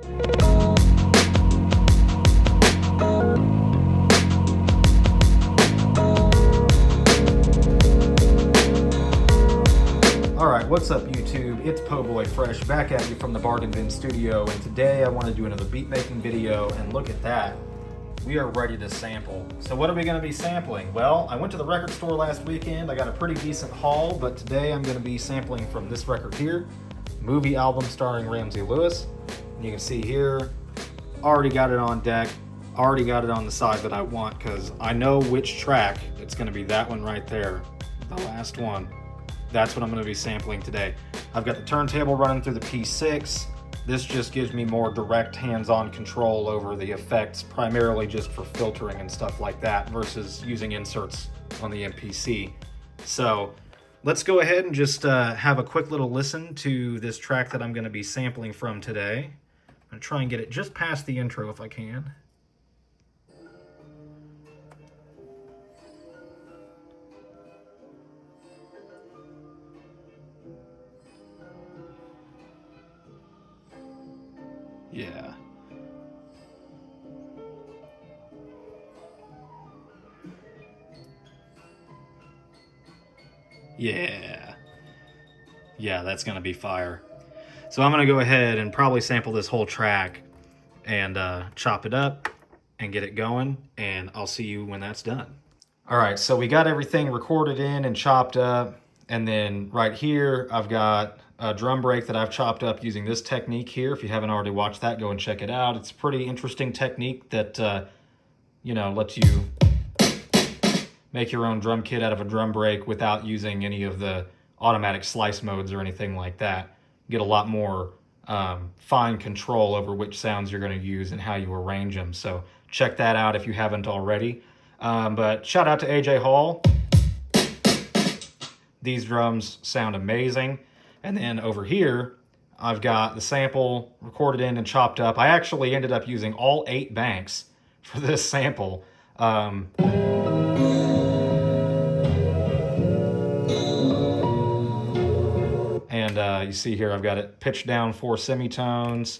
Alright, what's up YouTube? It's Po Boy Fresh back at you from the Bargain Bin Studio, and today I want to do another beat making video, and look at that. We are ready to sample. So what are we going to be sampling? Well, I went to the record store last weekend. I got a pretty decent haul, but today I'm going to be sampling from this record here, movie album starring Ramsey Lewis. And you can see here, already got it on deck, already got it on the side that I want, because I know which track. It's going to be that one right there, the last one. That's what I'm going to be sampling today. I've got the turntable running through the P6. This just gives me more direct hands-on control over the effects, primarily just for filtering and stuff like that versus using inserts on the MPC. So let's go ahead and just have a quick little listen to this track that I'm going to be sampling from today. I'm going to try and get it just past the intro if I can. Yeah. Yeah, that's gonna be fire. So I'm gonna go ahead and probably sample this whole track and chop it up and get it going, and I'll see you when that's done. All right, so we got everything recorded in and chopped up, and then right here I've got a drum break that I've chopped up using this technique here. If you haven't already watched that, go and check it out. It's a pretty interesting technique that lets you make your own drum kit out of a drum break without using any of the automatic slice modes or anything like that. You get a lot more fine control over which sounds you're going to use and how you arrange them. So check that out if you haven't already. But shout out to AJ Hall. These drums sound amazing. And then over here, I've got the sample recorded in and chopped up. I actually ended up using all 8 banks for this sample. You see here I've got it pitched down 4 semitones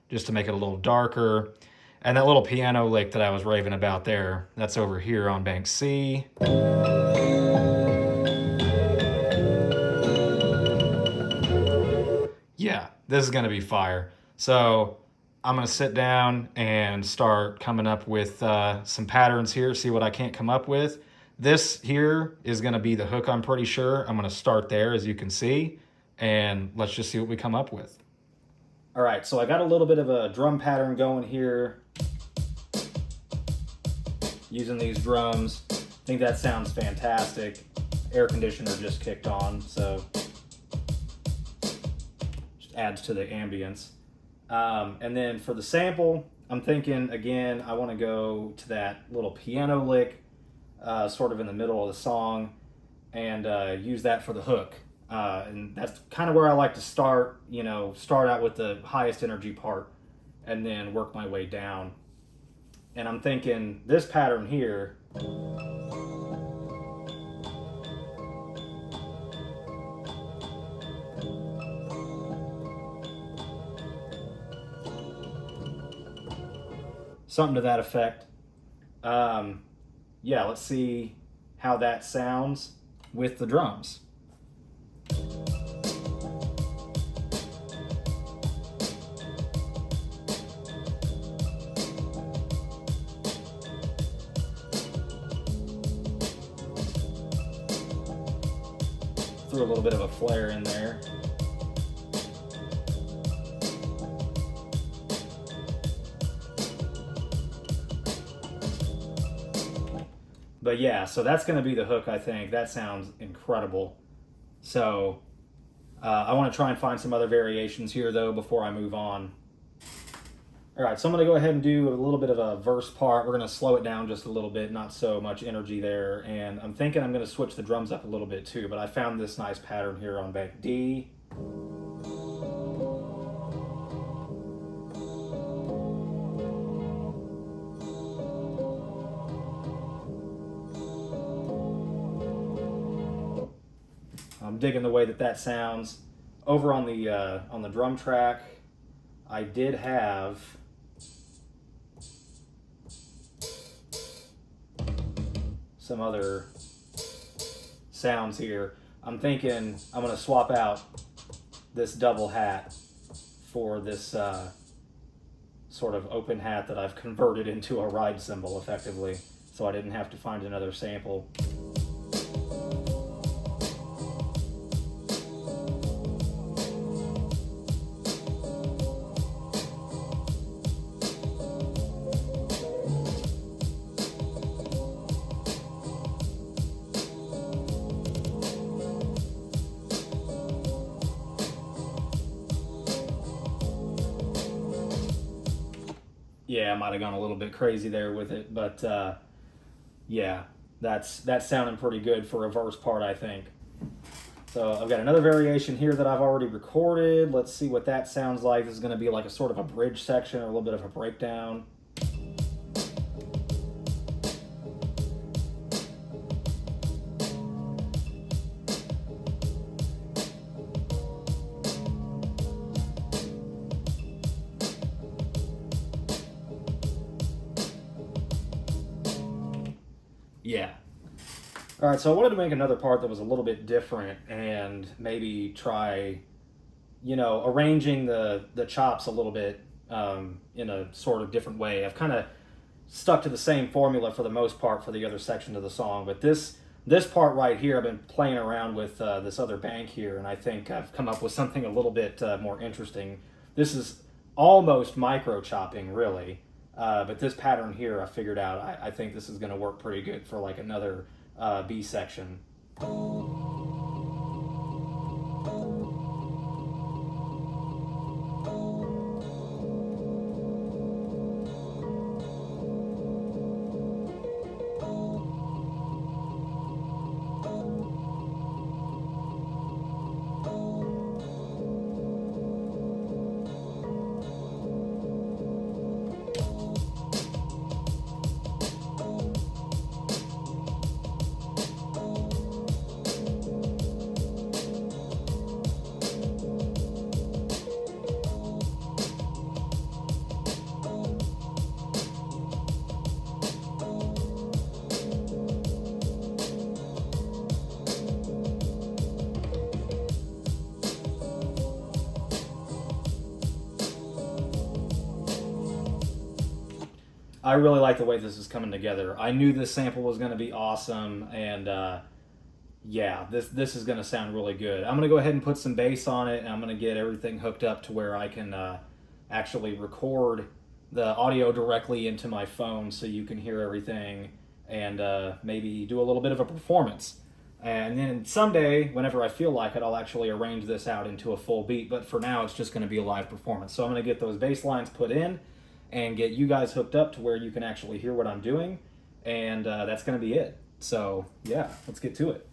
just to make it a little darker. And that little piano lick that I was raving about there, that's over here on bank C. Yeah, this is gonna be fire. So I'm gonna sit down and start coming up with some patterns here, see what I can't come up with. This here is gonna be the hook, I'm pretty sure. I'm gonna start there, as you can see, and let's just see what we come up with. All right, so I got a little bit of a drum pattern going here using these drums. I think that sounds fantastic. Air conditioner just kicked on, so just adds to the ambience. And then for the sample, I'm thinking, again, I want to go to that little piano lick sort of in the middle of the song and use that for the hook. And that's kind of where I like to start, start out with the highest energy part and then work my way down. And I'm thinking this pattern here, something to that effect. Yeah, let's see how that sounds with the drums. Threw a little bit of a flare in there. But yeah, so that's going to be the hook, I think. That sounds incredible. So I want to try and find some other variations here, though, before I move on. All right, so I'm going to go ahead and do a little bit of a verse part. We're going to slow it down just a little bit, not so much energy there. And I'm thinking I'm going to switch the drums up a little bit, too. But I found this nice pattern here on bank D. I'm digging the way that that sounds. Over on the drum track, I did have some other sounds here. I'm thinking I'm going to swap out this double hat for this sort of open hat that I've converted into a ride cymbal effectively, so I didn't have to find another sample. Yeah, I might have gone a little bit crazy there with it, but yeah, that's sounding pretty good for a verse part, I think. So I've got another variation here that I've already recorded. Let's see what that sounds like. This is going to be like a sort of a bridge section or a little bit of a breakdown. Yeah. All right, so I wanted to make another part that was a little bit different and maybe try, arranging the chops a little bit in a sort of different way. I've kind of stuck to the same formula for the most part for the other section of the song, but this part right here, I've been playing around with this other bank here, and I think I've come up with something a little bit more interesting. This is almost micro chopping, really. But this pattern here, I figured out, I think this is going to work pretty good for like another B section. I really like the way this is coming together. I knew this sample was going to be awesome, and yeah, this is going to sound really good. I'm going to go ahead and put some bass on it, and I'm going to get everything hooked up to where I can actually record the audio directly into my phone so you can hear everything and maybe do a little bit of a performance. And then someday, whenever I feel like it, I'll actually arrange this out into a full beat, but for now it's just going to be a live performance. So I'm going to get those bass lines put in and get you guys hooked up to where you can actually hear what I'm doing, and that's going to be it. So yeah, let's get to it.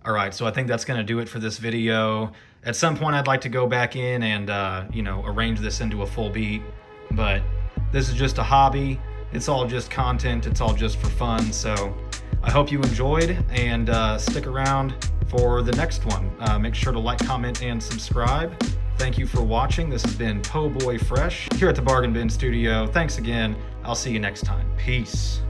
All right, so I think that's gonna do it for this video. At some point, I'd like to go back in and, arrange this into a full beat, but this is just a hobby. It's all just content. It's all just for fun. So I hope you enjoyed, and stick around for the next one. Make sure to like, comment, and subscribe. Thank you for watching. This has been Po' Boy Fresh here at the Bargain Bin Studio. Thanks again. I'll see you next time. Peace.